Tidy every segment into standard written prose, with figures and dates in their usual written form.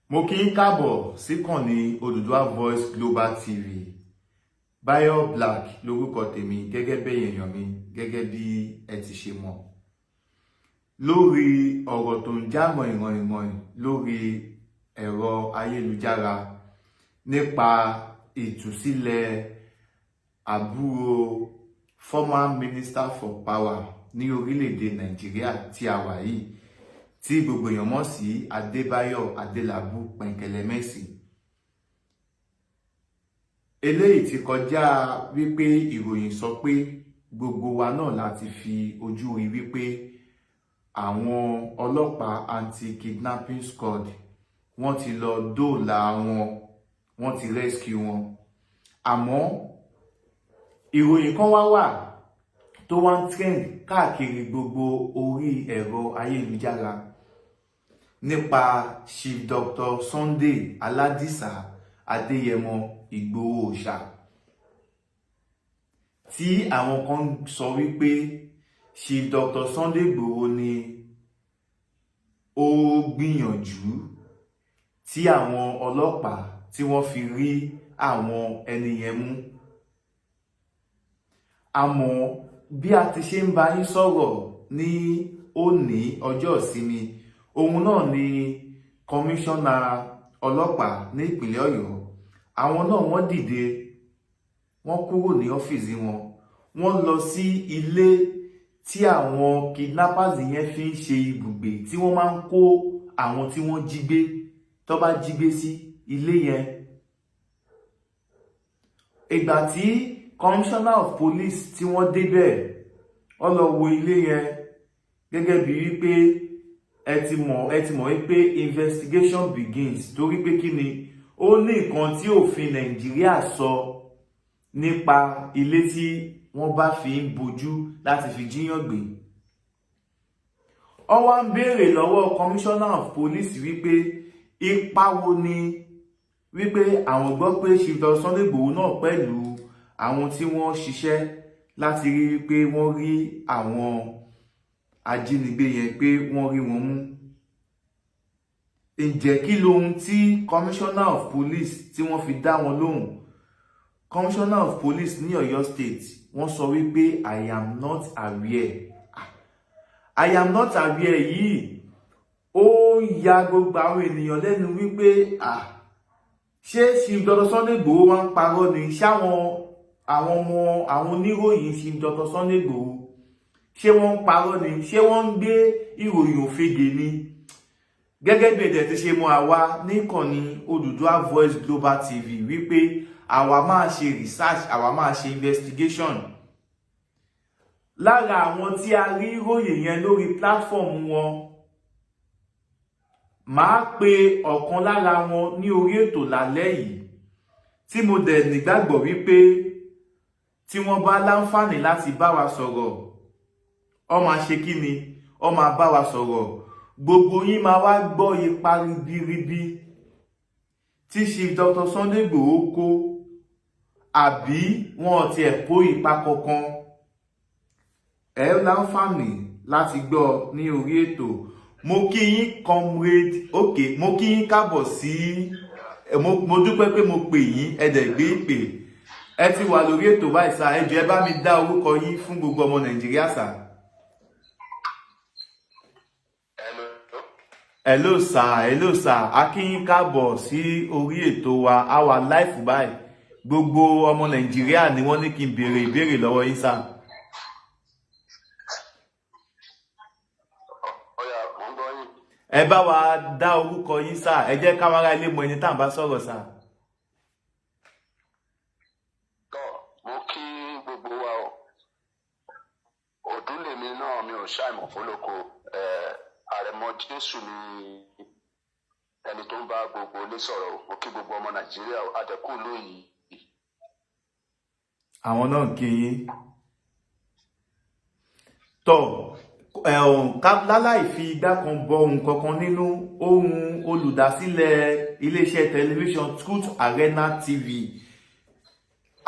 Mo kí yín káàbọ̀ síkànnì Odùduwà Voice Global TV. Bayo Black lórúkọ tèmi gẹ́gẹ́ bẹ́ẹ̀ èèyàn mi gẹ́gẹ́ bí ẹ ti ṣe mọ̀. Lórí ọ̀rọ̀ tó ń já mọ̀ìmọ̀ìmọ̀ì lórí ẹ̀rọ ayélujára nípa ìtúsílẹ̀ àbúrò former Minister for Power ní orílẹ̀-èdè Nàìjíríà tí a wà yìí, tí gbogbo èèyàn mọ̀ sí Adébáyọ̀ Adélabú Pẹ̀nkẹ́lẹ́mẹ́sì. Eléyìí ti kọjá wípé ìròyìn sọ pé gbogbo wa náà láti fi ojú rí wípé àwọn ọlọ́pàá anti-kidnapping squad wọ́n ti lọ dóòlà wọ́n ti rescue wọn. Àmọ́ ìròyìn kan wà tó wá ń trend káàkiri gbogbo orí ẹ̀rọ ayélujára nípa Chief Dr. Sunday Aládìsá Adéyẹmọ Ìgbòho Òòṣà, tí àwọn kan sọ wípé Chief Dr. Sunday Ìgbòho ni ó gbìyànjú tí àwọn ọlọ́pàá tí wọ́n fi rí àwọn ẹni yẹn mú. Àmọ́ bí a ti ṣe ń bá yín sọ̀rọ̀ ní òní ọjọ́ ìsinmi, òun náà ni kọmíṣánná ọlọ́pàá ní ìpínlẹ̀ Ọ̀yọ́. Àwọn náà wọ́n dìde, wọ́n kúrò ní ọ́fíìsì wọn, wọ́n lọ sí ilé tí àwọn kidnappers yẹn fi ń ṣe ibùgbé, tí wọ́n máa ń kó àwọn tí wọ́n jí gbé, tó bá jí gbé sí ilé yẹn. Ìgbà tí commissioner of police tí wọ́n débẹ̀, wọ́n lọ wo ilé yẹn gẹ́gẹ́ bí wípé ẹ ti mọ̀ wípé investigation begins, torí pé kí ni ó ní nǹkan tí òfin Nàìjíríà sọ nípa ilé tí wọ́n bá fi ń bojú láti fi jíyàn gbé. Ó wá ń béèrè lọ́wọ́ commissioner of police wípé ipa wo ni wípé àwọn gbọ́ pé Chief Dr. Sunday Igboho náà pẹ̀lú àwọn tí wọ́n ṣiṣẹ́ láti rí wípé wọ́n rí àwọn ajínigbé yẹn pé wọ́n rí wọn mú. Ǹjẹ́ kí lohun tí commissioner of police tí wọ́n fi dá wọn lóhùn? Commissioner of police ní Ọ̀yọ́ state wọ́n sọ wípé I am not aware. I am not aware yìí ó ya gbogbo àwọn ènìyàn lẹ́nu wípé ṣé Chief Dr. Sunday Igboho wá ń parọ́ ni? Àwọn oníròyìn Chief Dr. Sunday Igboho ṣé wọ́n ń parọ́ ni? Ṣé wọ́n ń gbé ìròyìn òfegè ni? Gẹ́gẹ́ bí ẹ̀dẹ̀ ti ṣe mọ̀ àwa níkànnì Odùduwà Voice Global TV wípé àwa máa ṣe research, àwa máa ṣe investigation. Lára àwọn tí a rí ìròyìn yẹn lórí platform wọn, màá pe ọ̀kan lára wọn ní orí ètò lálẹ́ yìí, tí mo dẹ̀ nígbàgbọ́ wípé tí wọ́n bá láǹfààní láti bá wa sọ̀rọ̀, ó máa ṣe kí ni? Ó máa bá wa sọ̀rọ̀. Gbogbo yín máa wá gbọ́ ipa ribiribi tí Chief Dr. Sunday Igboho kó, àbí wọn ti ẹ̀ kó ipa kankan. Ẹ láǹfààní láti gbọ́ ní orí ètò. Mo kí yín comrade, mo kí yín káàbọ̀ sí, mo dúpẹ́ pé mo pè yín, ẹ dẹ̀ gbé ìpè. Ẹ ti wà lórí ètò báyìí sá, ẹ jọ̀ọ́ ẹ bá mi dá orúkọ yín fún gbogbo ọmọ Nàìjíríà sá. Hello sir, a kí yín káàbọ̀ sí orí ètò wa, a wà live báyìí. Gbogbo ọmọ Nàìjíríà ni wọ́n ní kí n béèrè ìbéèrè lọ́wọ́ yín sá. Ẹ bá wa dá orúkọ yín sá, ẹ jẹ́ káwọn ará ilé mọ ẹni tá à ń bá sọ̀rọ̀ sá. Mo kí gbogbo wa o, Ọdúnlèmi náà mi ò ṣàìmọ̀ fólókò, Àrẹ̀mọ Jésù ni ẹni tó ń bá gbogbo ilé sọ̀rọ̀. Mo kí gbogbo ọmọ Nàìjíríà àdẹ̀kù lóyìí. Àwọn náà kí yín. Tọ́ láláì fi igbá kan bọ ohun kankan nínú, ohun olùdásílẹ̀ iléeṣẹ́ tẹlifíṣàn Truth Arena TV,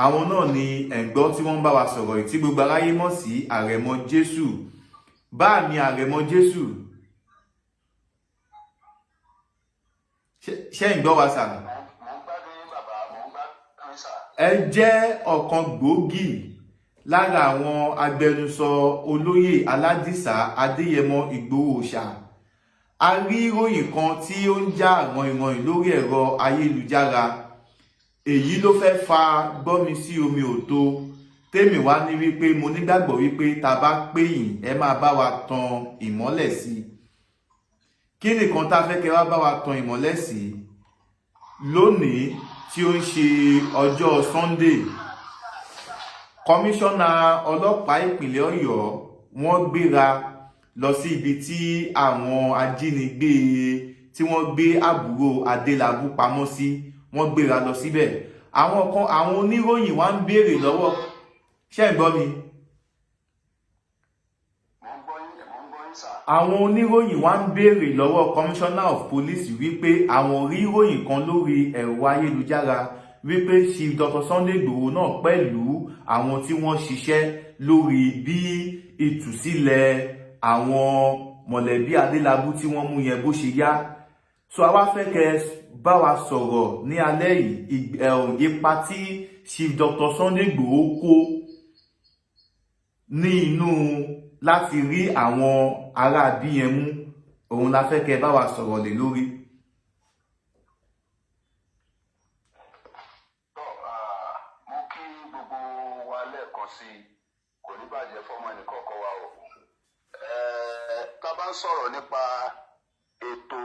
àwọn náà ni ẹ̀gbọ́n tí wọ́n bá wa sọ̀rọ̀ tí gbogbo aráyé mọ̀ sí Àrẹ̀mọ Jésù. Báà mi Àrẹ̀mọ Jésù, ṣé ń gbọ́ wa sà? Mo ń gbádùn yín bàbá, mo ń gbádùn yín sà. Ẹ jẹ́ ọ̀kan gbòógì lára àwọn agbẹnusọ olóyè Aládìsá Adéyẹmọ Ìgbòho Òòṣà. A rí ìròyìn kan tí ó ń já ràìnràìn lórí ẹ̀rọ ayélujára. Èyí ló fẹ́ fa gbọ́mi sí omi òtó tèmi wá ní wípé mo nígbàgbọ́ wípé tá bá pè yín ẹ máa bá wa tan ìmọ́lẹ̀ sí. Kí nìkan tá fẹ́ kẹ́ wá bá wa tan ìmọ́lẹ̀ sí lónìí tí ó ń ṣe ọjọ́ Sunday? Kọmíṣánná ọlọ́pàá ìpínlẹ̀ Ọ̀yọ́ wọ́n gbéra lọ sí ibi tí àwọn ajínigbé tí wọ́n gbé àbúrò Adélabú pamọ́ sí, wọ́n gbéra lọ síbẹ̀. Àwọn oníròyìn wá ń béèrè lọ́wọ́, ṣé ẹ gbọ́ mi? Àwọn oníròyìn wá ń béèrè lọ́wọ́ Commissioner of Police wípé àwọn rí ìròyìn kan lórí ẹ̀rọ ayélujára wípé Chief Dr. Sunday Igboho náà pẹ̀lú àwọn tí wọ́n ṣiṣẹ́ lórí bí ìtúsílẹ̀ àwọn mọ̀lẹ́bí Adélabú tí wọ́n mú yẹn bó ṣe yá. So a wá fẹ́ kẹ́ bá wa sọ̀rọ̀ ní alẹ́ yìí ipa tí Chief Dr. Sunday Igboho kó ní inú láti rí àwọn ará bí yẹn mú. Òun la fẹ́ kẹ́ bá wa sọ̀rọ̀ lé lórí. Mo kí gbogbo wa lẹ́ẹ̀kan sí i, kò ní bàjẹ́ fọ́mọ ẹnìkọ̀ọ̀kan wa o. Tá bá ń sọ̀rọ̀ nípa ètò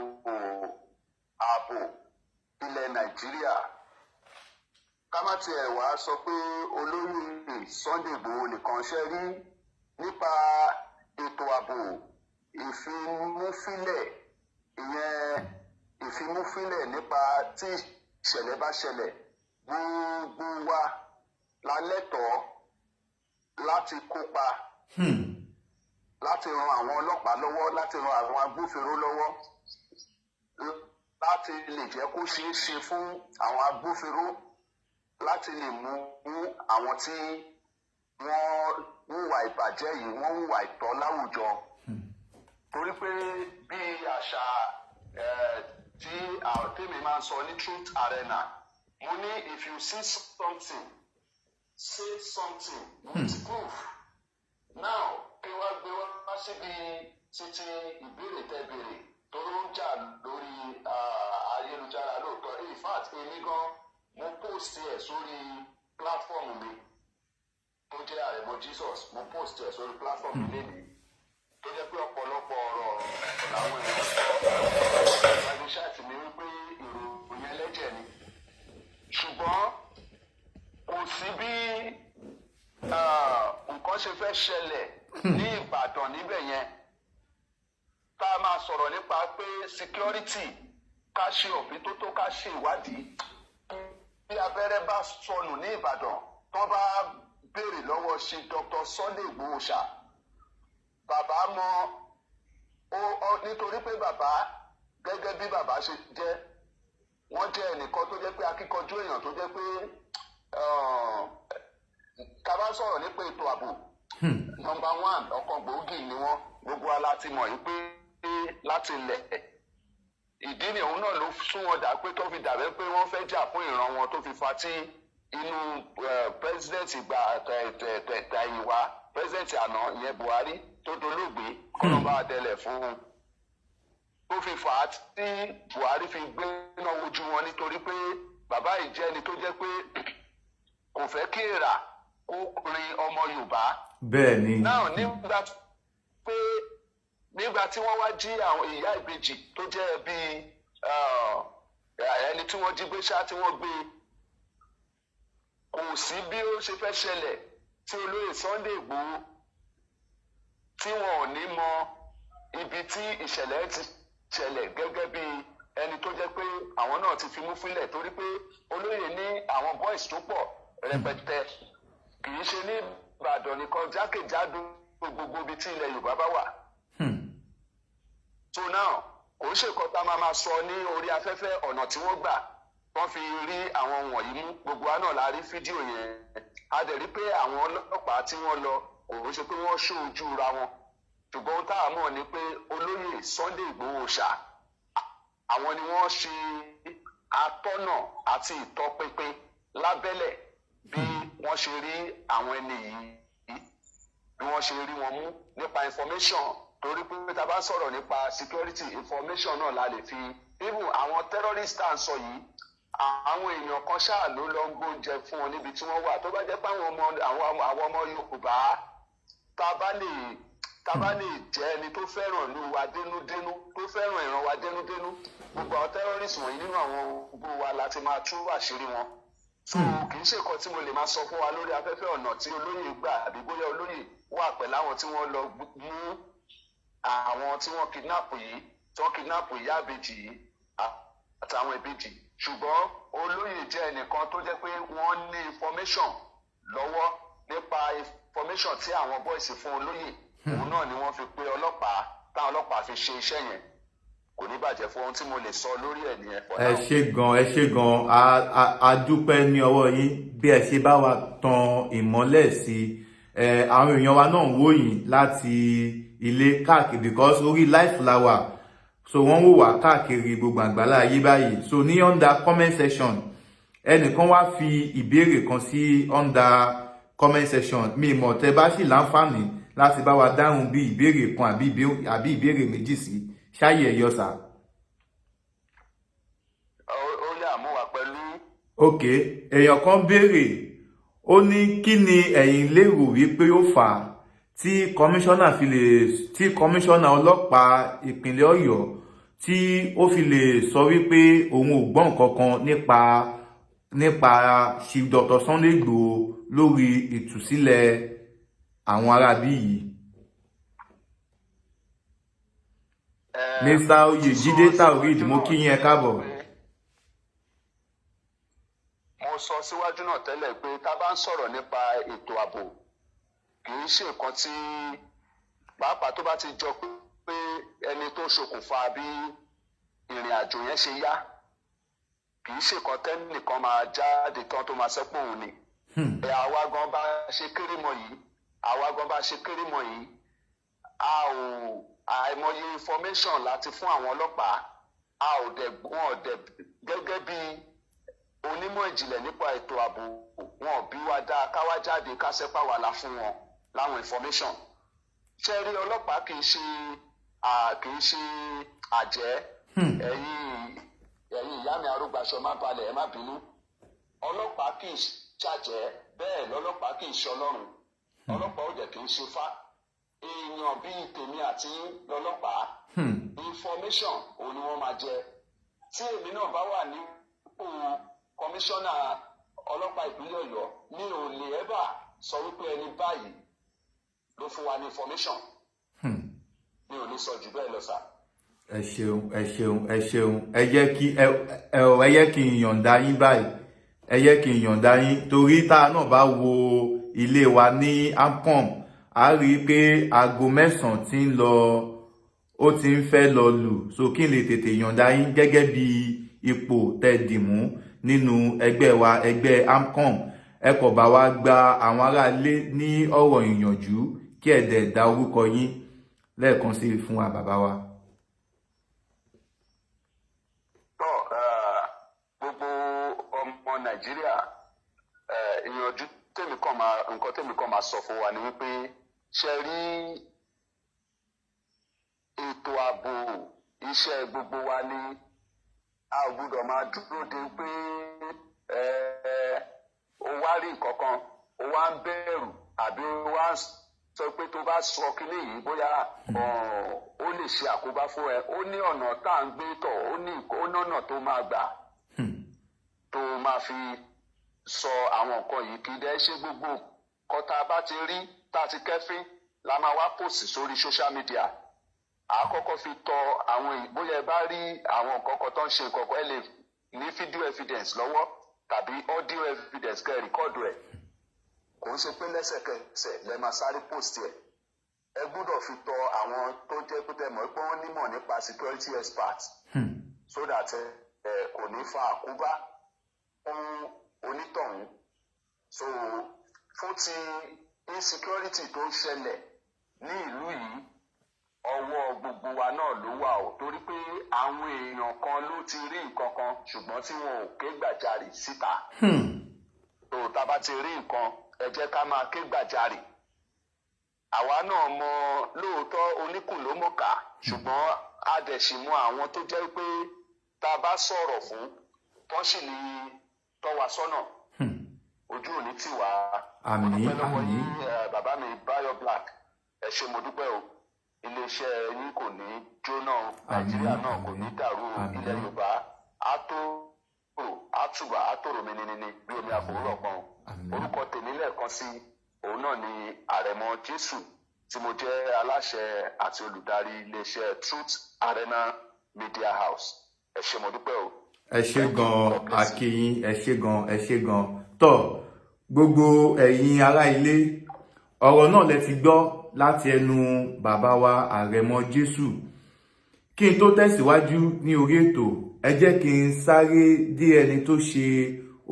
ààbò ilẹ̀ Nàìjíríà, ká má tiẹ̀ wá sọ pé olóyè Sunday Igboho nìkan ṣe rí nípa ètò ààbò ìfimúfínlẹ̀ nípa tí ìṣẹ̀lẹ̀ bá ṣẹlẹ̀, gbogbo wa la lẹ́tọ̀ọ́ láti kópa láti ran àwọn ọlọ́pàá lọ́wọ́, láti ran àwọn agbófinró lọ́wọ́, láti lè jẹ́ kó ṣeé ṣe fún àwọn agbófinró láti lè mú àwọn tí wọ́n hùwà ìbàjẹ́ yìí, wọ́n hùwà ìtọ́ láwùjọ. Torí pé bí àṣà tí tèmi máa ń sọ ní Truth Arena, mo ní if you see something, say something with proof. Now kí wá gbé wá síbi títí ìbéèrè tẹ́bèrè tó ló ń jà lórí ayélujára lóòótọ́. In fact èmi gan mo post ẹ̀ sórí platform mi tó jẹ́ Àrẹ̀mọ Jesus, mo post ẹ̀ sórí platform mi lẹ́nu tó jẹ́ pé ọ̀pọ̀lọpọ̀ ọ̀rọ̀ làwọn èèyàn sọ ìgbàgbé ṣáàtì mi wípé ìròyìn ẹlẹ́jẹ̀ ni. Ṣùgbọ́n kò sí bí nǹkan ṣe fẹ́ ṣẹlẹ̀ ní Ìbàdàn níbẹ̀ yẹn tá a máa sọ̀rọ̀ nípa pé security ká ṣe òfíntótó, ká ṣe ìwádìí. Bí abẹ́rẹ́ bá sọnù ní Ìbàdàn tó bá béèrè lọ́wọ́ ṣe Dr. Sunday Igboho Òòṣà, bàbá mọ nítorí pé bàbá gẹ́gẹ́ bí bàbá ṣe jẹ́, wọ́n jẹ́ ẹnìkan tó jẹ́ pé akíkanjú èèyàn tó jẹ́ pé ká bá sọ̀rọ̀ nípa ètò ààbò number one ọ̀kan gbòógì ni wọ́n. Gbogbo wa láti mọ̀ yìí pé láti lẹ̀ ìdí ni òun náà ló sún wọn dà pé tó fi dàbẹ́ pé wọ́n fẹ́ jà fún ìran wọn tó fi fa tí inú president ìgbà tẹ̀yìnwá president àná ìyẹn Buhari tó dolóògbé kọ́nà bá délẹ̀ fún un, tó fi fà á tí Buhari fi gbé náà wojú wọn nítorí pé bàbá yìí jẹ́ ẹni tó jẹ́ pé kò fẹ́ kí èèrà kó rin ọmọ Yorùbá. Bẹ́ẹ̀ ni. náà nígbà tí wọ́n wá jí àwọn ìyá ìbejì tó jẹ́ bíi ẹni tí wọ́n jí gbé ṣá tí wọ́n gbé, kò sí bí ó ṣe fẹ́ ṣẹlẹ̀ tí olóyè Sunday Igboho tí wọn ò ní mọ ibi tí ìṣẹ̀lẹ̀ ti ṣẹlẹ̀ gẹ́gẹ́ bí ẹni tó jẹ́ pé àwọn náà ti fimú fínlẹ̀, torí pé olóyè ní àwọn boys tó pọ̀ rẹpẹtẹ, kì í ṣe ní Ìbàdàn nìkan, jákèjádò gbogbo ibi tí ilẹ̀ Yorùbá bá wà. So now kò ń ṣèkọ́ tá a máa sọ ní orí afẹ́fẹ́ ọ̀nà tí wọ́n gbà wọ́n fi rí àwọn wọ̀nyí mú. Gbogbo wa náà la rí fídíò yẹn, a dẹ̀ rí pé àwọn ọlọ́pàá tí wọ́n lọ kò ṣe pé wọ́n ṣó ojú ra wọn, ṣùgbọ́n ohun tá a mọ̀ ni pé olóyè Sunday Igboho Òòṣà àwọn ni wọ́n ṣe atọ́nà àti ìtọpinpin lábẹ́lẹ̀ bí wọ́n ṣe rí àwọn ẹni yìí bí wọ́n ṣe rí wọn mú nípa information torí pé tá a bá sọ̀rọ̀ nípa security information náà la lè fi even àwọn terrorist tá à ń sọ yìí àwọn èèyàn kan ṣáà ló lọ ń gbóúnjẹ fún wọn níbi tí wọ́n wà tó bá jẹ́ pé àwọn ọmọ Yorùbá tá a bá lè jẹ́ ẹni tó fẹ́ràn ìlú wa dénúdénú tó fẹ́ràn ìran wa dénúdénú gbogbo àwọn terrorist wọ̀nyí nínú àwọn gbogbo wa láti máa tú àṣírí wọn so kì í ṣe nǹkan tí mo lè máa sọ fún wa lórí afẹ́fẹ́ ọ̀nà tí olóyè gbà àbí bóyá olóyè wà pẹ̀lú àwọn tí wọ́n lọ mú àwọn tí wọ́n kidnap ìyá ìbejì yìí àtàwọn ìbejì ṣùgbọ́n olóyè jẹ́ ẹnìkan tó jẹ́ pé wọ́n ní information lọ́wọ́ nípa information tí àwọn boys fún olóyè òun náà ni wọ́n fi pé ọlọ́pàá táwọn ọlọ́pàá fi ṣe iṣẹ́ yẹn kò ní bàjẹ́ fún ohun tí mo lè sọ lórí ẹ̀ nìyẹn. ẹ ṣé gan a dúpẹ́ ní ọwọ́ yín bí ẹ ṣe bá wa tan ìmọ́lẹ̀ sí àwọn èèyàn wa náà wò yín láti ilé káàkiri because orí live flower so wọ́n wò wá káàkiri gbogbo àgbálá ayé báyìí so ní under comment section ẹnìkan wá fi ìbéèrè kan sí under comment section mi mọ̀ tẹ́ bá sì láǹfààní láti bá wa dáhùn bí ìbéèrè kan àbí ìbéèrè méjì sí ṣáyé ẹ̀yọ́ sà. ó yá mú wa pẹ̀lú. ok èèyàn kan béèrè ó ní kí ni ẹ̀yin lérò wípé ó fà á tí kọmíṣánná ọlọ́pàá ìpínlẹ̀ Ọ̀yọ́ tí ó fi lè sọ wípé òun ò gbọ́ nǹkan kan nípa Chief Dr. Sunday Igboho lórí ìtúsílẹ̀ àwọn aráabí yìí. Mr. Oyèjídé Taoreed mo kí yín ẹ káàbọ̀. mo sọ síwájú náà tẹ́lẹ̀ pé tá a bá ń sọ̀rọ̀ nípa ètò ààbò kì í ṣe nǹkan tí pàápàá tó bá ti jọ pé ẹni tó ṣokùnfà bí ìrìn àjò yẹn ṣe yá kì í ṣe nǹkan tẹ́nìkan máa jáde tán tó máa sẹ́pọ̀ òun ni. àwa gan bá ṣe kéré mọ́ yìí a ò àìmọye information láti fún àwọn ọlọ́pàá a ò dẹ̀ gẹ́gẹ́ bí onímọ̀ ìjìnlẹ̀ nípa ètò ààbò wọn bí wá dáa káwá jáde kásẹ́pà wà lá fún wọn láwọn information. ṣé rí ọlọ́pàá kì í ṣe àjẹ́ ẹ̀yin ìyá mi arúgbàṣọ má balẹ̀ ẹ má bínú ọlọ́pàá kì í ṣàjẹ́ bẹ́ẹ̀ lọ́lọ́pàá kì í ṣe ọlọ́run ọlọ́pàá ò dẹ̀ kì í ṣe fá èèyàn bíi tèmi àti lọ́lọ́pàá information òun ni wọ́n máa jẹ tí èmi náà bá wà nípò kọmíṣánná ọlọ́pàá ìpínlẹ̀ Ọ̀yọ́ mi ò lè ẹ́bà sọ wípé ẹni báyìí ló fún wa ní information mi ò ní sọ jù bẹ́ẹ̀ lọ sà. ẹ ṣeun ẹ jẹ́ kí n yọ̀ǹda yín báyìí ẹ jẹ́ kí n yọ̀ǹda yín torí tá a náà bá wo ilé wa ní AMCOM a rí i pé aago 9 tí ń lọ ó ti ń fẹ́ lọ lù so kí n lè tètè yọ̀ǹda yín gẹ́gẹ́ bí ipò tẹ́dìmú nínú ẹgbẹ́ wa ẹgbẹ́ AMCOM ẹ kò bá wa gba àwọn aráalé ní ọ̀rọ̀ ìyànjú kí ẹ dẹ̀ dá orúkọ yín lẹ́ẹ̀kan sí fún wa bàbá wa. gbogbo ọmọ Nàìjíríà ìyànjú nǹkan tèmi kan máa sọ fún wa ni wípé ṣe rí ètò ààbò iṣẹ́ gbogbo wa ní a ò gbúdọ̀ máa dúró de pé ó wá rí nǹkan kan ó wá ń bẹ̀rù àbí ó wá ń sọ pé tó bá sọ kínní yìí bóyá ó lè ṣe àkóbá fún ẹ ó ní ọ̀nà tá à ń gbé tọ̀ ó ní ọ̀nà tó máa gbà tó máa fi sọ àwọn nǹkan yìí kì í dẹ́ ṣe gbogbo nǹkan tá a bá ti rí tá a ti kẹ́fín la máa wá pòsì sórí social media àkọ́kọ́ fi tọ àwọn bóyá ẹ bá rí àwọn nǹkan kan tó ń ṣe nǹkan kan ẹ lè ní video evidence lọ́wọ́ tàbí audio evidence kẹ́ rìkọ́dù ẹ̀ kò ń ṣe pé lẹ́sẹ̀kẹsẹ̀ lẹ́ máa sáré post ẹ̀ ẹ gbọ́dọ̀ fi tọ àwọn tó jẹ́ pé tẹ́ mọ̀ pé wọ́n nímọ̀ nípa security experts so that kò ní fa àkóbá fún onítọ̀hún so fún ti insecurity tó ń ṣẹlẹ̀ ní ìlú yìí ọwọ́ gbogbo wa náà ló wà o, torí pé àwọn èèyàn kan ló ti rí nǹkan kan ṣùgbọ́n tí wọn ò ké gbàjarì síta. tó tá a bá ti rí nǹkan ẹ jẹ́ ká máa ké gbàjarì. àwa náà mọ lóòótọ́ oníkùn ló mọ̀ọ́ká ṣùgbọ́n a dẹ̀ sì mọ àwọn tó jẹ́ pé tá a bá sọ̀rọ̀ fún wọ́n sì lè tọ́ wa sọ́nà. ojú ò ní tì wá. àmín àmín. bàbá mi Bayo Black ẹ ṣé mo dúpẹ́ o, iléeṣẹ́ yín kò ní jóná, nàìjíríà náà kò ní dàrú, ilẹ̀ yorùbá á tòrò á tùbà á tòrò mìnìnnì bí omi àfòwúrọ̀ pọ́n. orúkọ tèmi lẹ́ẹ̀kan sí òun náà ni Àrẹ̀mọ Jésù tí mo jẹ́ aláṣẹ àti olùdarí iléeṣẹ́ Truth Arena Media House. ẹ ṣé mo dúpẹ́ o. ẹ ṣé gan akíyín, ẹ ṣé gan, ẹ ṣé gan. tó gbogbo ẹ̀yin ará ilé, ọ̀rọ̀ náà lẹ ti gbọ́ láti ẹnu bàbá wa Àrẹ̀mọ Jésù. Kí n tó tẹ̀síwájú ní orí ètò, ẹ jẹ́ kí n sáré dé ẹni tó ṣe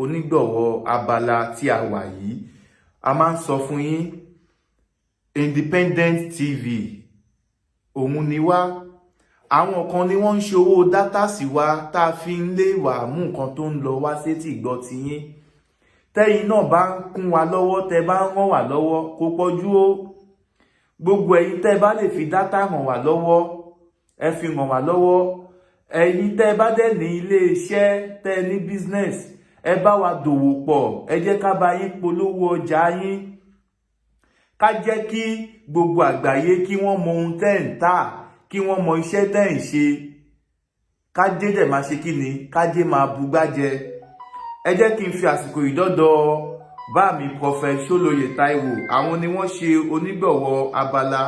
onígbọ̀wọ́ abala tí a wà yìí. A máa ń sọ fún yín, Independent TV òun ni wá. Àwọn kan ni wọ́n ń ṣe owó dátà sí wa tá a fi ń lé wà mú nǹkan tó ń lọ wá sétí ìgbọ́ tiyín. Tẹ́yin náà bá ń kún wa lọ́wọ́, tẹ́ bá ń ràn wá lọ́wọ́, kò pọ̀jù o. Gbogbo ẹ̀yin tẹ́ bá lè fi dátà ràn wá lọ́wọ́, ẹ fi ràn wá lọ́wọ́. Ẹ̀yin tẹ́ bá dẹ̀ ní ilé iṣẹ́, tẹ́ ní business, ẹ bá wa dòwò pọ̀, ẹ jẹ́ ká bá yín polówó ọjà yín. Ká jẹ́ kí gbogbo àgbáyé kí wọ́n mọ ohun tẹ́ ń tà, kí wọ́n mọ iṣẹ́ tẹ́ ń ṣe. Ká dé dẹ̀ máa ṣe kí ni, ká dé máa bugbájẹ. Ẹ jẹ́ kí n fi àsìkò ìdọ́dọ̀ bá mi Prophet Ṣólóyè Táíwò, àwọn ni wọ́n ṣe onígbọ̀wọ́ abala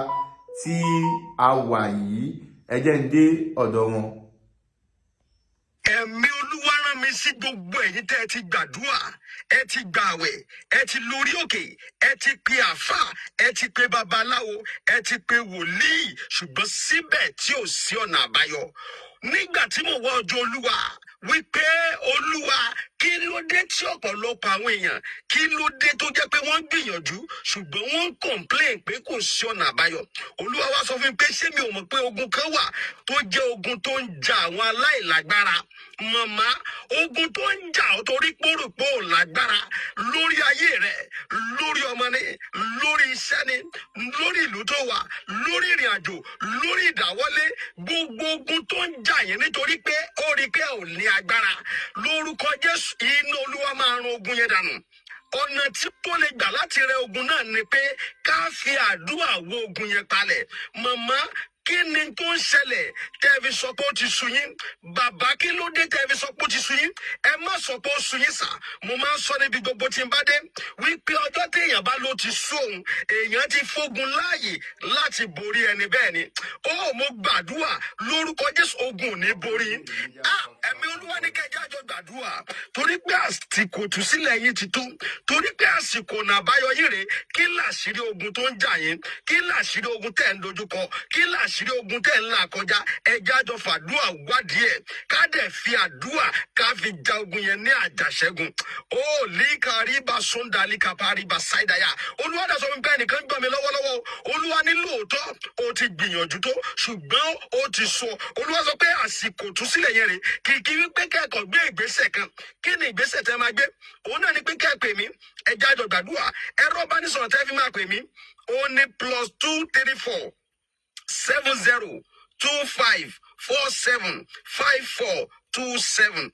tí a wà yìí. Ẹ jẹ́ ń dé ọ̀dọ̀ wọn. Ẹ̀mí Olúwa rán mi sí gbogbo ẹ̀yin tẹ́ ẹ ti gbàdúrà, ẹ ti gbààwẹ̀, ẹ ti lórí òkè, ẹ ti pe àáfàá, ẹ ti pe babaláwo, ẹ ti pe wòlíì, ṣùgbọ́n síbẹ̀ tí ò sí ọ̀nà àbáyọ. Nígbà tí mo wá ọjọ́ Olúwa wípé Olúwa, kí ló dé tí ọ̀pọ̀lọpọ̀ àwọn èèyàn, kí ló dé tó jẹ́ pé wọ́n ń gbìyànjú ṣùgbọ́n wọ́n ń complain pé kò sí ọ̀nà àbáyọ. Olúwa wá sọ fún mi pé ṣé mi ò mọ̀ pé ogun kan wà tó jẹ́ ogun tó ń ja àwọn aláìlágbára. Màmá, ogun tó ń jà ọ́ torí pòròpó lágbára lórí ayé rẹ̀, lórí ọmọ ni, lórí iṣẹ́ ni, lórí ìlú tó wà, lórí ìrìn àjò, lórí ìdáwọ́lé, gbogbo ogun tó ń jà yẹn nítorí pé ó rí pé ò ní agbára. Lórúkọ Jésù, iná Olúwa máa run ogun yẹn dànù. Ọ̀nà tí kò lè gbà láti rẹ ogun náà ni pé ká fi àdúrà wó ogun yẹn palẹ̀. Màmá, kí ni tó ń ṣẹlẹ̀ tẹ́ fi sọ pé ó ti sú yín? Bàbá, kí ló dé tẹ́ fi sọ pé ó ti sú yín? Ẹ má sọ pé ó sú yín sà. Mo máa ń sọ níbi gbogbo tí n bá dé wípé ọjọ́ tí èèyàn bá ló ti sú òun, èèyàn ti fógun láàyè láti borí ẹni bẹ́ẹ̀ ni. Ó mo gbàdúrà lórúkọ Jésù, ogun ò ní borí. Ẹ̀mí Olúwa ní kẹjá jọ gbàdúrà torí pé àsìkò tú sílẹ̀ yín ti tó, torí pé àsìkò ọ̀nà àbáyọ yín rèé. Kí làṣírí ogun tó ń jà yín? Kí làṣírí ogun tẹ́ ń dojúkọ? Kí làṣírí ogun tẹ́ ń là kọjá? Ẹja jọ fàdúrà wádìí ẹ̀, ká dẹ̀ fi àdúrà ká fi ja ogun yẹn ní àjàṣẹ́gun. Ó líkàríbà sóńdà líkàpáríbà sáìdáyà. Olúwa dà sọ fún mi pé ẹnìkan gbọ́ mi lọ́wọ́lọ́wọ́. Olúwa ní lóòótọ́ ó ti gbìyànjú tó ṣùgbọ́n ó ti sọ. Olúwa sọ pé àsìkò tú sílẹ̀ yẹn rèé. Kìkì wípé kẹ́kọ̀ọ́ gbé ìgbésẹ̀ kan. Kí ni ìgbésẹ̀ tẹ́ máa gbé? Òun náà ni pé kẹ́ pè mí. Ẹja jọ gbàdúrà. Ẹ̀rọ ìbánisọ̀rọ̀ tẹ́ fi máa pè mí. Ó ní +234 70 25 47 54 27.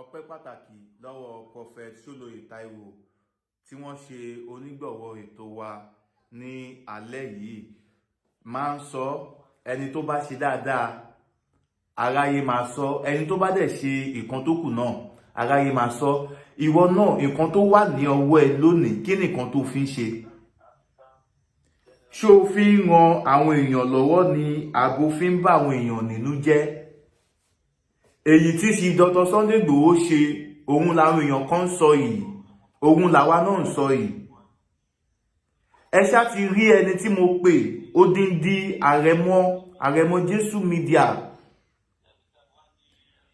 Ọpẹ́ pàtàkì lọ́wọ́ Prophet Ṣólóyè Táíwò tí wọ́n ṣe onígbọ̀wọ́ ètò wa ní alẹ́ yìí. Máa ń sọ, ẹni tó bá ṣe dáadáa aráyé máa sọ, ẹni tó bá dẹ̀ ṣe nǹkan tó kù náà aráyé máa sọ. Ìwọ náà, nǹkan tó wà ní ọwọ́ ẹ lónìí, kí ni nǹkan tó fi ń ṣe? Ṣó fi ń ran àwọn èèyàn lọ́wọ́ ni àbò fi ń bá àwọn èèyàn nínú jẹ́? Èyí tí sí Dr. Sunday Igboho ṣe, òun làwọn èèyàn kan ń sọ yìí, òun làwa náà ń sọ yìí. Ẹ ṣá ti rí ẹni tí mo pè, odindi Àrẹ̀mọ Jésù Media.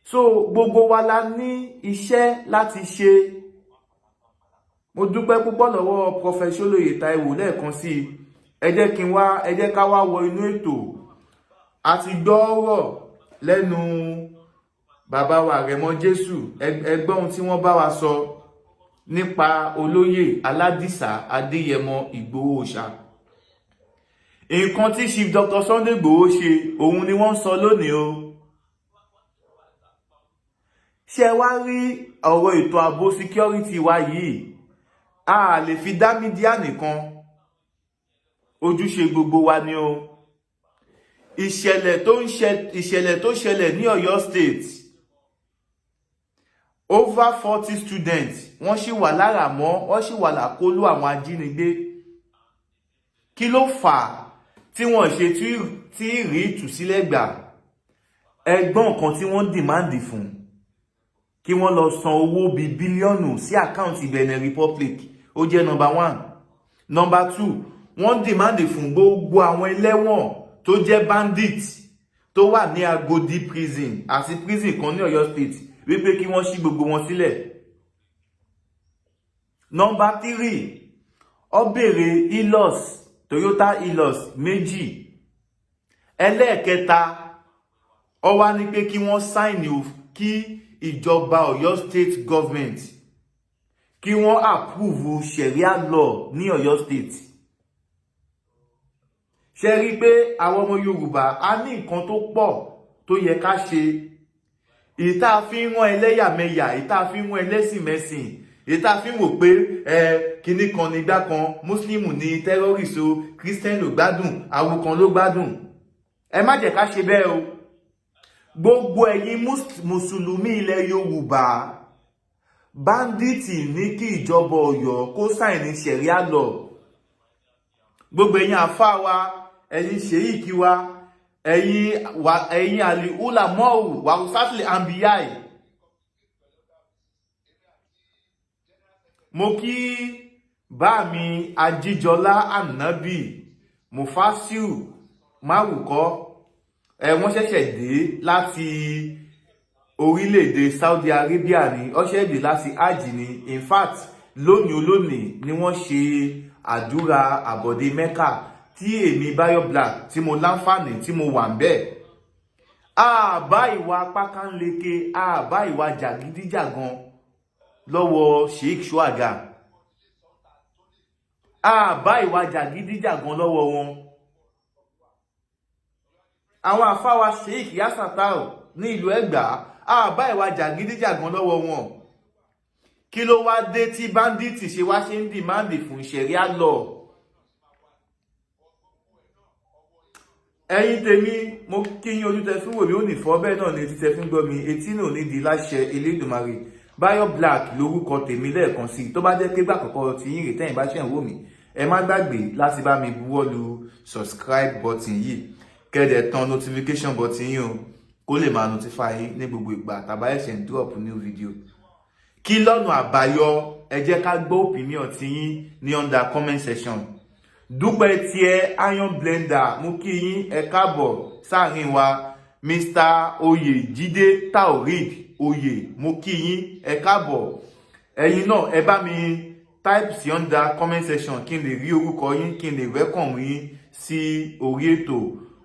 So gbogbo wa la ní iṣẹ́ láti ṣe. mo dúpẹ́ púpọ̀ lọ́wọ́ Prophet Ṣólóyè Táíwò lẹ́ẹ̀kan sí i. ẹ jẹ́ ká wá wọ inú ètò. a ti gbọ́ ọ̀rọ̀ lẹ́nu bàbá wa Àrẹ̀mọ Jésù. ẹgbọ́n ohun tí wọ́n bá wa sọ nípa olóyè Aládìsá Adéyẹmọ Ìgbòho Òòṣà. nǹkan tí Chief Dr. Sunday Igboho ṣe òun ni wọ́n sọ lónìí o. ṣé wá rí ọ̀rọ̀ ètò ààbò security wa yìí, a lè fi dá mídíà nìkan, ojúṣe gbogbo wa ni o. ìṣẹ̀lẹ̀ tó ṣẹlẹ̀ ní Ọ̀yọ́ State, over 40 students wọ́n sì wà láràmọ́, wọ́n sì wà lákọlò àwọn ajínigbé. kí ló fà á tí wọ́n ṣe tí rí ìtúsílẹ̀ gbà? ẹgbọ́n kan tí wọ́n dìmáàndì fún kí wọ́n lọ san owó bíi bílíọ̀nù sí àkáǹtì Benin Republic, ó jẹ́ number 1. number 2, wọ́n dìmáàndì fún gbogbo àwọn ẹlẹ́wọ̀n tó jẹ́ bandit tó wà ní Agodi prison àti prison kan ní Ọ̀yọ́ State wípé kí wọ́n ṣí gbogbo wọn sílẹ̀. number 3, ó béèrè Hilux, Toyota Hilux 2. ẹlẹ́ẹ̀kẹta, ó wá ní pé kí wọ́n sáìnì kí ìjọba Ọ̀yọ́ State government kí wọ́n approve Sharia law ní Ọ̀yọ́ State. ṣe rí pé àwọn ọmọ Yorùbá a ní nǹkan tó pọ̀ tó yẹ ká ṣe. ìta fi ń rán ẹlẹ́yàmẹ̀yà, ìta fi ń rán ẹlẹ́sìnmẹ̀sìn, ìta fi ń wò pé kinní kan nígbà kan Muslim ní terrorist o, Christian ló gbádùn, àwọn kan ló gbádùn. ẹ má jẹ́ ká ṣe bẹ́ẹ̀ o. gbogbo ẹ̀yin mùsùlùmí ilẹ̀ Yorùbá, báńdíìtì ní kí ìjọba Ọ̀yọ́ kó sáìnì Sharia law. gbogbo ẹ̀yin àfáà wa, ẹ̀yin ṣèyíkì wa, ẹ̀yin àlì ulamọ́ọ̀wù wàhùsátìlì àmbíyáì. mo kí bá mi Ajíjọlá Ànábì Mufasiu Márùkọ́. wọ́n ṣẹ̀ṣẹ̀ dé láti orílẹ̀-èdè Saudi Arabia ni, ó ṣẹ̀ṣẹ̀ dé láti hajj ni. in fact lónìí ni wọ́n ṣe àdúrà àbọ̀dé Mẹ́kà tí èmi Báyọ̀ Black tí mo láǹfààní tí mo wà ń bẹ̀. àbá ìwà pákánleke, àbá ìwà jàgídíjàgan lọ́wọ́ Sheikh Shuaga, àbá ìwà jàgídíjàgan lọ́wọ́ wọn. àwọn àfáwà Sheikh Yasatau ní ìlú Ẹ̀gbá, àbá ìwà jàgídíjàgan lọ́wọ́ wọn. kí ló wá dé tí báńdíìtì ṣe wá ṣe ń dìmáàndì fún Sharia law? ẹ̀yin tèmi, mo kí yín, ojú tẹ fún wòmí ò ní fọ́, bẹ́ẹ̀ náà ni etí tẹ fún gbọ́ mi, etí náà ní di láṣẹ Elédùmarè. Báyọ̀ Black lórúkọ tèmi lẹ́ẹ̀kan sí. tó bá jẹ́ pé gbà kọ́kọ́ tí yín rè tẹ́yìn bá ṣe ń wò mí, ẹ má gbàgbé láti bá mi buwọ́lu subscribe button yìí, kẹ́dẹ̀ tán notification button yìí o, kó lè máa notify yín ní gbogbo ìgbà tàbá ẹ̀ṣẹ̀ ń drop new video. kí lọ́nà àbáyọ? ẹ jẹ́ ká gbọ́ opinion tí yín ní under comment section. Dúpẹ́ tiẹ̀ Iron Blender, mo kí yín, ẹ káàbọ̀ sáàrin wa. Mr. Oyèjídé Taoreed Oyè, mo kí yín, ẹ káàbọ̀. ẹ̀yin náà ẹ bá mi type sí under comment section kí n lè rí orúkọ yín, kí n lè welcome yín sí orí ètò.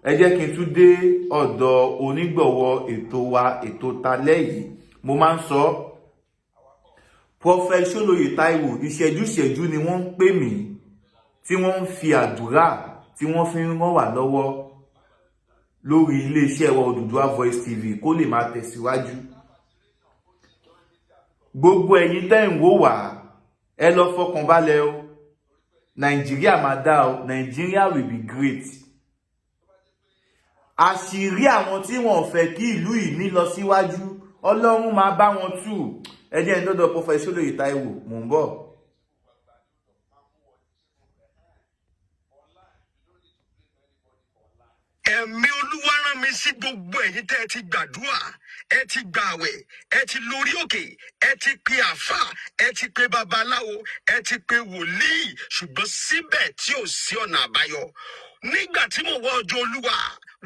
ẹ jẹ́ kí n tún dé ọ̀dọ̀ onígbọ̀wọ́ ètò wa, ètò talẹ́ yìí. mo máa ń sọ Prophet Ṣólóyè Táíwò, ìṣẹ́jú ni wọ́n ń pè mí, tí wọ́n ń fi àdúrà tí wọ́n fi ń ràn wá lọ́wọ́ lórí iléeṣẹ́ wa Odùduwà Voice TV kó lè máa tẹ̀síwájú. gbogbo ẹ̀yin tẹ́ ń wò wá, ẹ lọ fọkàn balẹ̀ o. Nàìjíríà máa dá o. Nàìjíríà will be great. àṣírí àwọn tí wọ́n fẹ́ kí ìlú yìí ní lọ síwájú, Ọlọ́run máa bá wọn tú. ẹ jẹ́ ń dọ́dọ̀ Prophet Ṣólóyè Táíwò, mò ń bọ̀. ẹ̀mí Olúwa rán mi sí gbogbo ẹ̀yin tẹ́ ẹ ti gbàdúrà, ẹ ti gbààwẹ̀, ẹ ti lórí òkè, ẹ ti pe àfà, ẹ ti pe babaláwo, ẹ ti pe wòlíì, ṣùgbọ́n síbẹ̀ tí ò sí ọ̀nà àbáyọ. nígbà tí mo wọ ọjọ́ Olúwa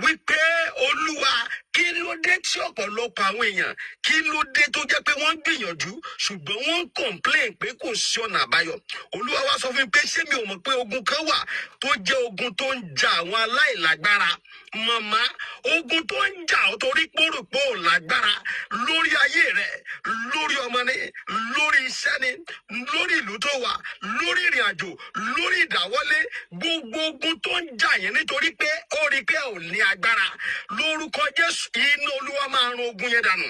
wípé Olúwa kí ló dé tí ọ̀pọ̀lọpọ̀ àwọn èèyàn kí ló dé tó jẹ́ pé wọ́n ń gbìyànjú ṣùgbọ́n wọ́n ń complain pé kò sí ọ̀nà àbáyọ. Olúwa wá sọ fún mi pé ṣé mi ò mọ̀ pé ogun kan wà tó jẹ́ ogun tó ń ja àwọn aláìlágbára. Màmá, ogun tó ń jà ọ́ torí pòròpó lágbára lórí ayé rẹ̀, lórí ọmọ ni, lórí iṣẹ́ ni, lórí ìlú tó wà, lórí ìrìn àjò, lórí ìdáwọ́lé, gbogbo ogun tó ń jà yẹn nítorí pé ó rí pé ò ní agbára. Lórúkọ Jésù, iná Olúwa máa run ogun yẹn dànù.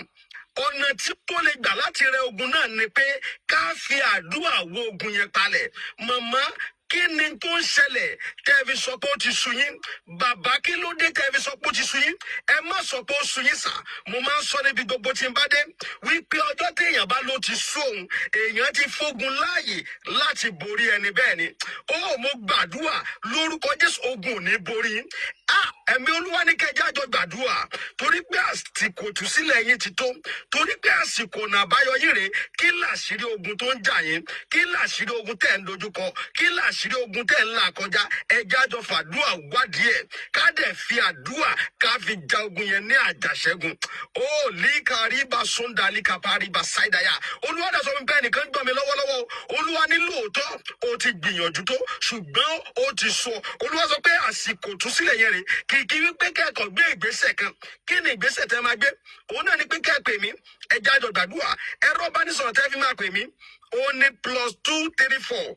Ọ̀nà tí tó lè gbà láti rẹ ogun náà ni pé ká fi àdúrà wó ogun yẹn palẹ̀. Màmá, kí ni tó ń ṣẹlẹ̀ tẹ́ fi sọ pé ó ti sú yín? Bàbá, kí ló dé tẹ́ fi sọ pé ó ti sú yín? Ẹ má sọ pé ó sú yín sà. Mo máa ń sọ níbi gbogbo tí n bá dé wípé ọjọ́ tí èèyàn bá ló ti sú òun, èèyàn ti fógun láàyè láti borí ẹni bẹ́ẹ̀ ni. Ó, mo gbàdúrà lórúkọ Jésù, ogun ò ní borí yín. Ẹ̀mí Olúwa ní kẹjá jọ gbàdúrà torí pé àsìkò ìtúsílẹ̀ yín ti tó, torí pé àsìkò ọ̀nà àbáyọ yín rèé. Kí làṣírí ogun tó ń jà yín? Kí làṣírí ogun tẹ́ ń dojúkọ? Kí làṣírí ogun tẹ́ ń là kọjá? Ẹjá jọ fàdúrà wádìí ẹ̀, ká dẹ̀ fi àdúrà ká fi ja ogun yẹn ní àjàṣẹ́gun. Ó líkàríbà sóńdà líkàpáríbà sáìdáyà. Olúwa dẹ̀ sọ fún mi pé ẹnìkan gbọ́ mi lọ́wọ́lọ́wọ́. Olúwa ní lóòótọ́ ó ti gbìyànjú tó ṣùgbọ́n ó ti sọ. Olúwa sọ pé àsìkò ìtúsílẹ̀ yẹn rèé. Kìkì wípé kẹ́kọ̀ọ́ gbé ìgbésẹ̀ kan. Kí ni ìgbésẹ̀ tẹ́ máa gbé? Òun náà ni pé kẹ́ pè mí. Ẹjá jọ gbàdúrà. Ẹ̀rọ ìbánisọ̀rọ̀ tẹ́ fi máa pè mí. Ó ní +234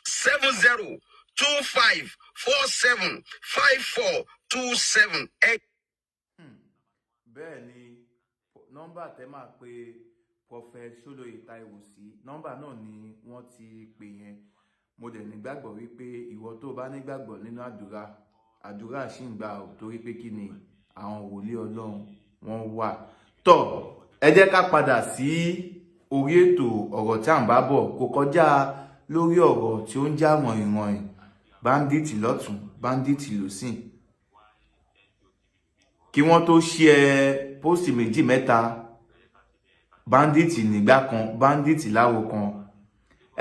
70 25 47 54 27. Bẹ́ẹ̀ ni nọ́mbà tẹ́ máa pe Prophet Ṣólóyè Táíwò sí, nọ́mbà náà ni wọ́n ti pè yẹn. Mo dẹ̀ nígbàgbọ́ wípé ìwọ tó bá nígbàgbọ́ nínú àdúrà sì ń gbà ọ́, torí pé kí ni àwọn wòlíì Ọlọ́run wọ́n wà. Tọ́ ẹ jẹ́ ká padà sí orí ètò ọ̀rọ̀ tí à ń bá bọ̀. Kò kọjá lórí ọ̀rọ̀ tí ó ń já wọ̀nyìnwọ̀nyìn, báńdíìtì lọ́tún báńdíìtì lósìn. Kí wọ́n tó ṣe pósìtì méjì mẹ́ta, báńdíìtì nígbà kan, báńdíìtì láwo kan.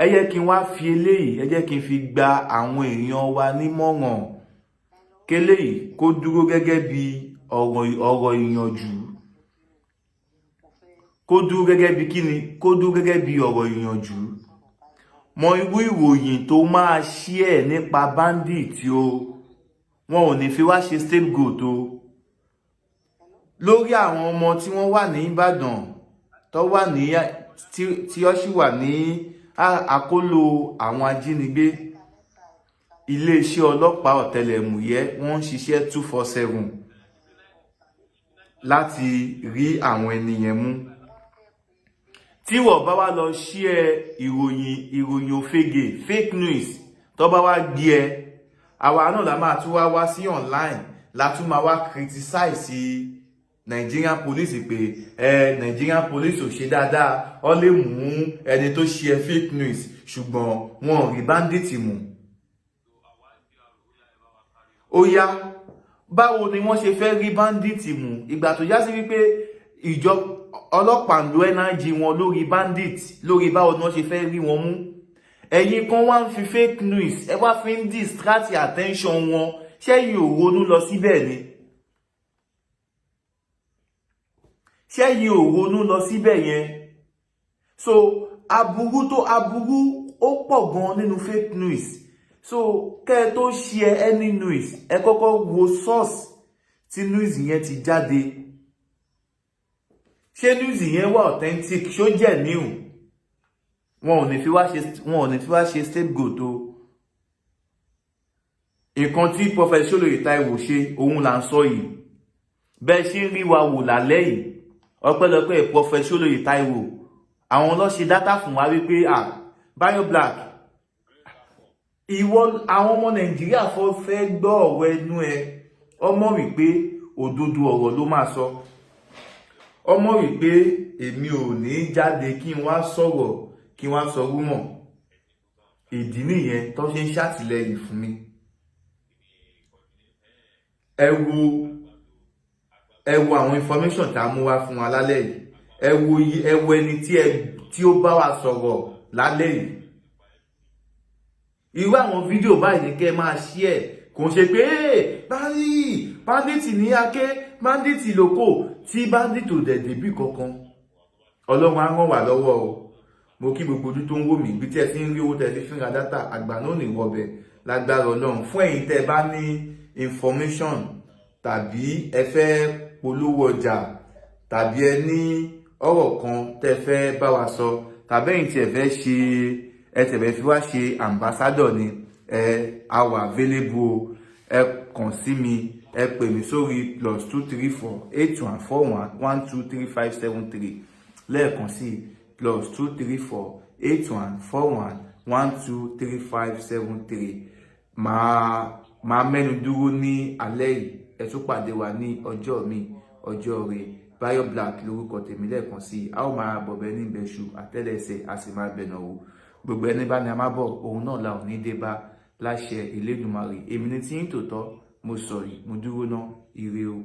Ẹ jẹ́ kí n wá fi eléyìí, ẹ jẹ́ kí n fi gba àwọn èèyàn wa nímọ̀ràn kéléyìí kó dúró gẹ́gẹ́ bí ọ̀rọ̀ ìyànjú. Kó dúró gẹ́gẹ́ bí kíni? Kó dúró gẹ́gẹ́ bí ọ̀rọ̀ ìyànjú. Mọ irú ìròyìn tó máa share nípa báńdíìtì o. Wọn ò ní fi wá ṣe scapegoat o. Lórí àwọn ọmọ tí wọ́n wà ní Ìbàdàn, tó wà ní tí ó sì wà ní àkólò àwọn ajínigbé, iléeṣẹ́ ọlọ́pàá ọ̀tẹlẹ̀múyẹ́ wọ́n ń ṣiṣẹ́ 247 láti rí àwọn ènìyàn mú. Tí wọ́n bá wá lọ share ìròyìn òfegè, fake news, tó bá wá gbé ẹ, àwa náà la máa tún wá sí online, la tún máa wá criticize Nigerian police pé Nigerian police ò ṣe dáadáa, ó lè mú ẹni tó share fake news ṣùgbọ́n wọn ò rí bandit mú. Ó yá, báwo ni wọ́n ṣe fẹ́ rí bandit mú ìgbà tó já sí wípé ìjọ ọlọ́pàá ń lo energy wọn lórí bandit, lórí báwo ni wọ́n ṣe fẹ́ rí wọn mú? Ẹ̀yin kan wá ń fi fake news, ẹ wá fi ń distract attention wọn. Ṣẹ́yìn ò ronú lọ síbẹ̀ ni? Ṣẹ́yìn ò ronú lọ síbẹ̀ yẹn? So aburú ó pọ̀ gan nínú fake news. So kẹ́ tó share any news, ẹ kọ́kọ́ wo source tí news yẹn ti jáde. Ṣé news yẹn wà authentic? Ṣó jẹ́ new? Wọn ò ní fi wá ṣe scapegoat o. Nǹkan tí Prophet Ṣólóyè Táíwò ṣe, òun là ń sọ yìí. Bẹ́ẹ̀ ṣe ń rí wa wò lálẹ́ yìí, ọpẹ́lọpẹ́ Prophet Ṣólóyè Táíwò. Àwọn ló ṣe dátà fún wa wípé Bayo Black, ìwọ àwọn ọmọ Nàìjíríà fẹ́ gbọ́ ọ̀rọ̀ ẹnu ẹ. Ọmọ wípé òdodo ọ̀rọ̀ ló máa sọ. Ọmọ wípé èmi ò ní jáde kí n wá sọ̀rọ̀, kí n wá sọ rúmọ̀. Ìdí nìyẹn tó ṣe ń ṣàtìlẹ́yìn fún mi. Ẹ wo àwọn information tá mú wá fún wa lálẹ́ yìí. Ẹ wo ẹni tí ó bá wa sọ̀rọ̀ lálẹ́ yìí. Irú àwọn fídíò báyìí ní kẹ́ máa share. Kò ṣe pé bandit ní Aké, bandit lóko tí bandit ò dẹ̀ débì kankan ọlọ́run á ràn wá lọ́wọ́ o mo kí gbogbo ojú tó ń wò mí bí tí ẹ ti ń rí owó tẹ ti fi ń ra dátà àgbà náà ní wọbẹ̀ lágbára ọlọ́run fún ẹ̀yin tẹ́ bá ní information tàbí ẹ fẹ́ polówó ọjà tàbí ẹ ní ọ̀rọ̀ kan tẹ́ fẹ́ bá wa sọ tàbí ẹ̀yin tí ẹ fẹ́ ṣe ẹ tẹ̀fẹ́ fi wá ṣe ambassador ni a wà available ẹ kàn sí mi ẹ pè mí sórí +234 8141 123573 lẹ́ẹ̀kan sí +234 8141 123573 máa mẹ́nu dúró ní alẹ́ yìí ẹ tún pàdé wa ní ọjọ́ mi ọjọ́ rẹ̀ Bayo Black lórúkọ tèmi lẹ́ẹ̀kan sí a ó máa bọ̀bẹ̀ ní ìbẹ̀ṣù àtẹ́lẹsẹ̀ a sì máa bẹ̀nà wò gbogbo ẹni bá ní a máa bọ̀ òun náà la ò ní dé bá láṣẹ Elédùmarè èmi ní tí yín tòótọ́ mo sọ yìí mo dúró ná ire o.